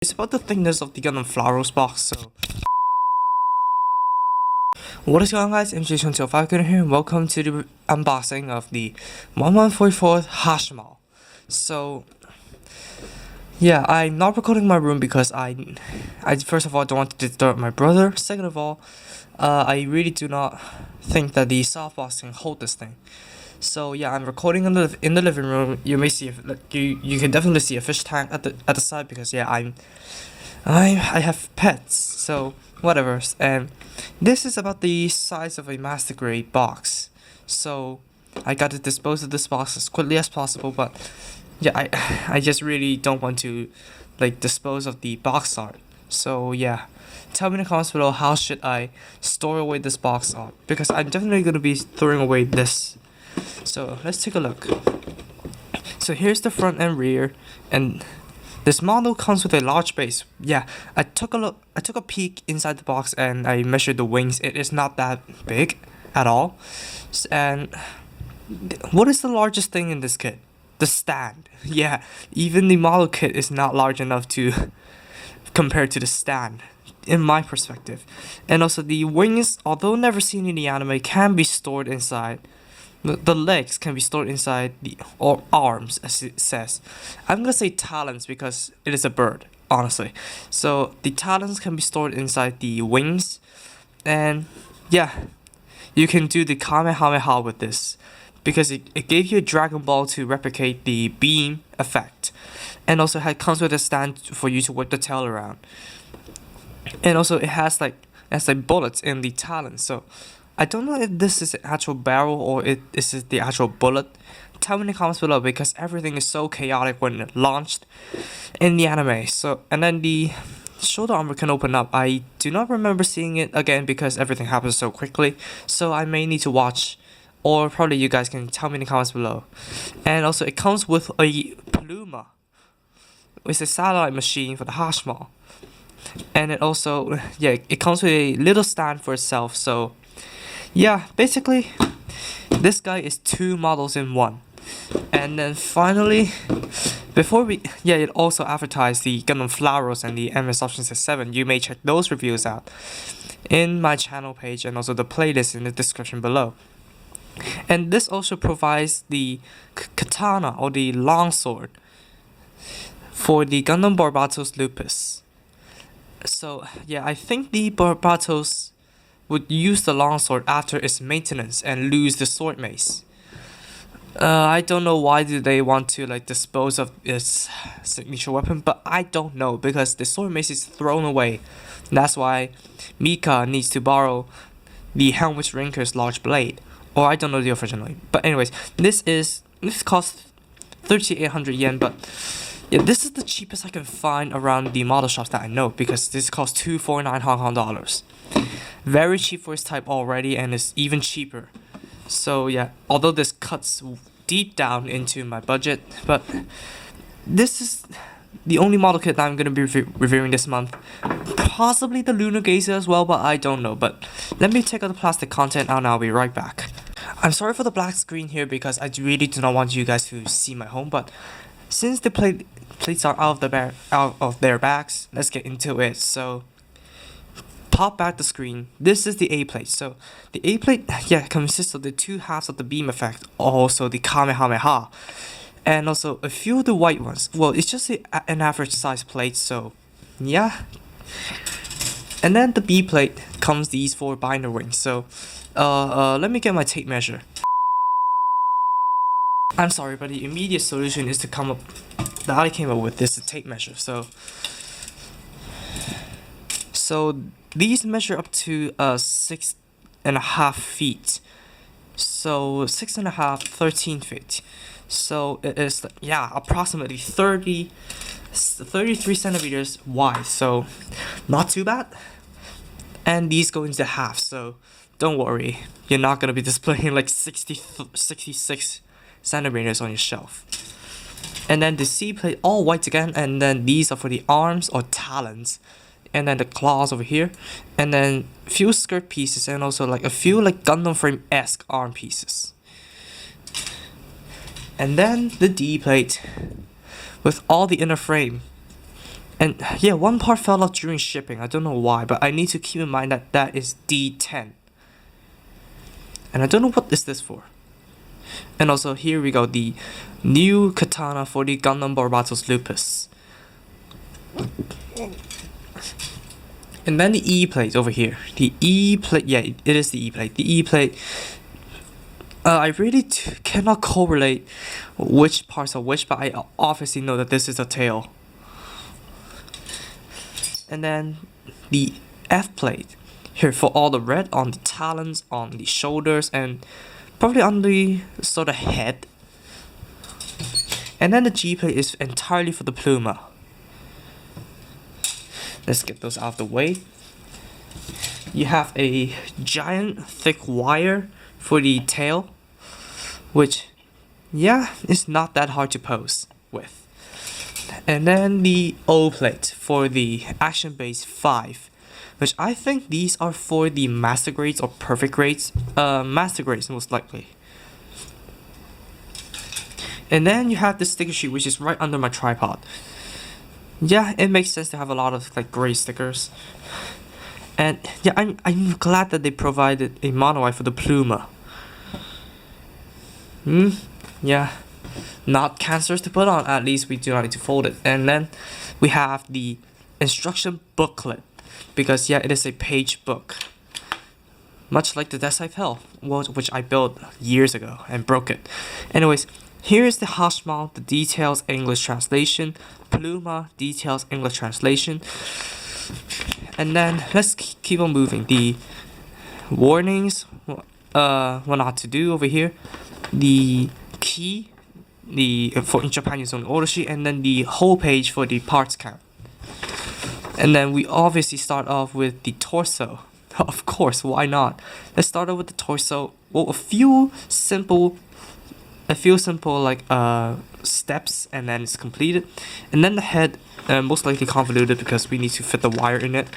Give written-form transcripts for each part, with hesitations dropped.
It's about the thickness of the Gundam Flowers box, so... What is going on, guys? MJ205 here, and welcome to the unboxing of the 1144th Hashmal. So... yeah, I'm not recording in my room because I first of all don't want to disturb my brother. Second of all, I really do not think that the softbox can hold this thing. So yeah, I'm recording in the living room. You may see you can definitely see a fish tank at the side because yeah, I have pets. So whatever. And this is about the size of a master grade box. So I got to dispose of this box as quickly as possible, but yeah, I just really don't want to dispose of the box art. So yeah, tell me in the comments below how should I store away this box art, because I'm definitely gonna be throwing away this. So let's take a look. So here's the front and rear, and this model comes with a large base. Yeah, I took a peek inside the box and I measured the wings. It is not that big at all. And what is the largest thing in this kit? The stand. Yeah, even the model kit is not large enough to compare to the stand, in my perspective. And also the wings, although never seen in the anime, can be stored inside. The legs can be stored inside or arms, as it says. I'm gonna say talons because it is a bird, honestly. So the talons can be stored inside the wings, and yeah, you can do the Kamehameha with this because it gave you a Dragon Ball to replicate the beam effect, and also comes with a stand for you to whip the tail around, and also it has bullets in the talons. So I don't know if this is an actual barrel or this is the actual bullet. Tell me in the comments below because everything is so chaotic when it launched in the anime. So, and then the shoulder armor can open up. I do not remember seeing it again because everything happens so quickly. So I may need to watch, or probably you guys can tell me in the comments below. And also it comes with a Pluma. It's a satellite machine for the Hashmal. And it also, yeah, it comes with a little stand for itself. So yeah, basically, this guy is two models in one. And then finally, it also advertised the Gundam Flowers and the MS Option Set 7. You may check those reviews out in my channel page and also the playlist in the description below. And this also provides the katana or the longsword for the Gundam Barbatos Lupus. So yeah, I think the Barbatos would use the longsword after its maintenance and lose the sword mace. I don't know why do they want to dispose of its signature weapon, but I don't know because the sword mace is thrown away. That's why Mika needs to borrow the Helmwich Rinker's large blade, or I don't know the original. But anyways, this costs 3,800 yen, but yeah, this is the cheapest I can find around the model shops that I know because this costs 249 Hong Kong dollars. Very cheap for its type already, and it's even cheaper. So yeah, although this cuts deep down into my budget, but this is the only model kit that I'm going to be reviewing this month. Possibly the Lunar Gazer as well, but I don't know. But let me take out the plastic content out and I'll be right back. I'm sorry for the black screen here because I really do not want you guys to see my home, but since the plates are out of their bags, let's get into it. So pop back the screen. This is the A plate. So the A plate, yeah, consists of the two halves of the beam effect, also the Kamehameha, and also a few of the white ones. Well, it's just an average size plate, so yeah. And then the B plate comes these four binder wings. So let me get my tape measure. I'm sorry, but the immediate solution is to come up that I came up with is the tape measure. So these measure up to 6.5 feet. So 6.5, 13 feet. So it is, yeah, approximately 33 centimeters wide. So not too bad. And these go into half. So don't worry, you're not gonna be displaying 66 centimeters on your shelf. And then the C plate, all white again. And then these are for the arms or talons. And then the claws over here, and then a few skirt pieces, and also a few Gundam frame-esque arm pieces. And then the D plate with all the inner frame. And yeah, one part fell out during shipping. I don't know why, but I need to keep in mind that that is D10. And I don't know what is this for. And also here we go, the new katana for the Gundam Barbatos Lupus. And then the E plate over here. The E plate, yeah, it is the E plate. The E plate. I really cannot correlate which parts are which, but I obviously know that this is a tail. And then the F plate here for all the red on the talons, on the shoulders, and probably on the sort of head. And then the G plate is entirely for the pluma. Let's get those out of the way. You have a giant thick wire for the tail, which, yeah, is not that hard to pose with. And then the O plate for the Action Base 5, which I think these are for the master grades or perfect grades. Master grades most likely. And then you have the sticker sheet, which is right under my tripod. Yeah, it makes sense to have a lot of like gray stickers. And yeah, I'm glad that they provided a mono eye for the pluma. Yeah, not cancerous to put on. At least we do not need to fold it. And then we have the instruction booklet, because yeah, it is a page book, much like the Death I've Hell, which I built years ago and broke it. Anyways, here is the Hashmal, the details English translation, pluma details English translation. And then let's keep on moving. The warnings, what not to do over here. The key, for in Japan use on the order sheet, and then the whole page for the parts count. And then we obviously start off with the torso. Of course, why not? Let's start off with the torso. Well, a few simple like steps, and then it's completed. And then the head, most likely convoluted because we need to fit the wire in it.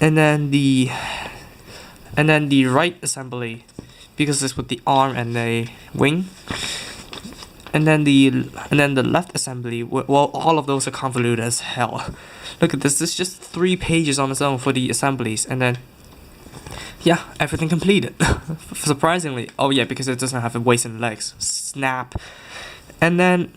And then the right assembly, because it's with the arm and the wing. And then the left assembly, well, all of those are convoluted as hell. Look at this, it's just 3 pages on its own for the assemblies, and then yeah, everything completed. Surprisingly. Oh yeah, because it doesn't have a waist and legs. Snap. And then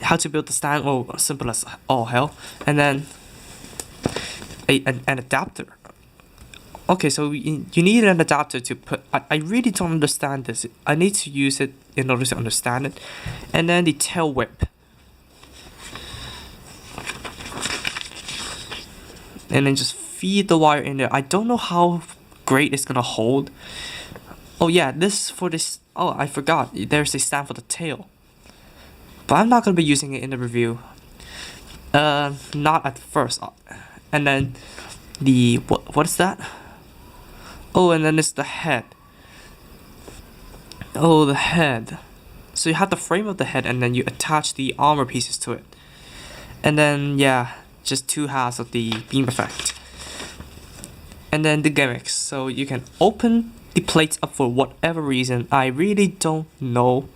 how to build the stand, oh, simple as all hell. And then an adapter. Okay, so you need an adapter to put. I really don't understand this. I need to use it in order to understand it. And then the tail whip. And then just feed the wire in there. I don't know how great it's gonna hold. Oh yeah, this for this. Oh, I forgot. There's a stand for the tail. But I'm not gonna be using it in the review. Not at first. And then the what is that? Oh, and then it's the head. Oh, the head. So you have the frame of the head, and then you attach the armor pieces to it. And then yeah, just 2 halves of the beam effect. And then the gimmicks. So you can open the plates up for whatever reason. I really don't know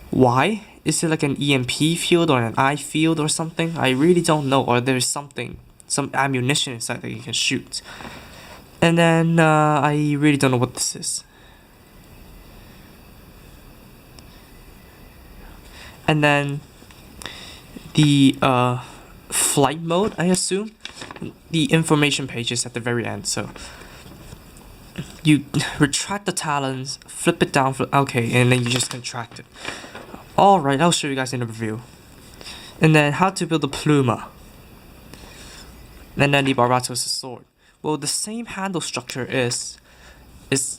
why. Is it like an EMP field or an I field or something? I really don't know. Or there's something, some ammunition inside that you can shoot. And then I really don't know what this is. And then the flight mode, I assume. The information page is at the very end. So you retract the talons, flip it down, okay, and then you just contract it. Alright, I'll show you guys in the review. And then how to build a pluma. And then the Barbatos sword. Well, the same handle structure is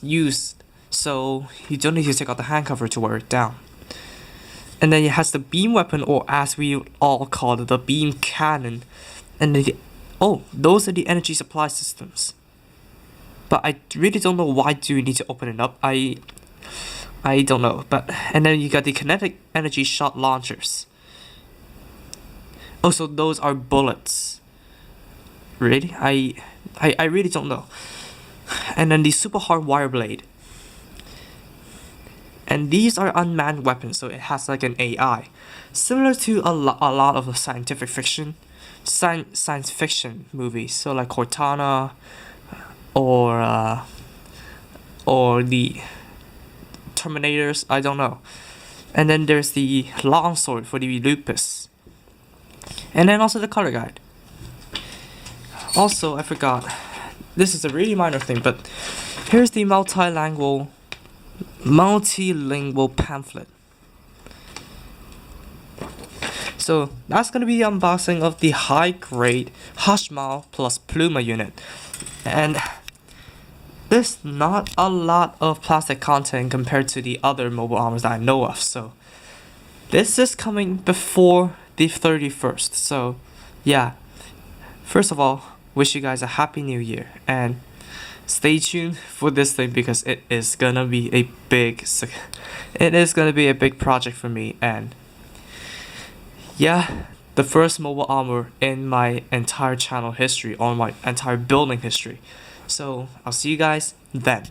used, so you don't need to take out the hand cover to wear it down. And then it has the beam weapon, or as we all call it, the beam cannon. And those are the energy supply systems. But I really don't know why do we need to open it up. I don't know. And then you got the kinetic energy shot launchers. Oh, so those are bullets. Really? I really don't know. And then the super hard wire blade. And these are unmanned weapons, so it has like an AI, similar to a lot of the science fiction movies. So like Cortana, or the Terminators. I don't know. And then there's the longsword for the lupus, and then also the color guide. Also, I forgot. This is a really minor thing, but here's the multilingual pamphlet. So that's gonna be the unboxing of the high grade Hashmal plus Pluma unit, and there's not a lot of plastic content compared to the other mobile armors that I know of. So this is coming before the 31st. So yeah, first of all, wish you guys a happy new year, and stay tuned for this thing because it is gonna be a big project for me. And yeah, the first mobile armor in my entire channel history, or my entire building history. So I'll see you guys then.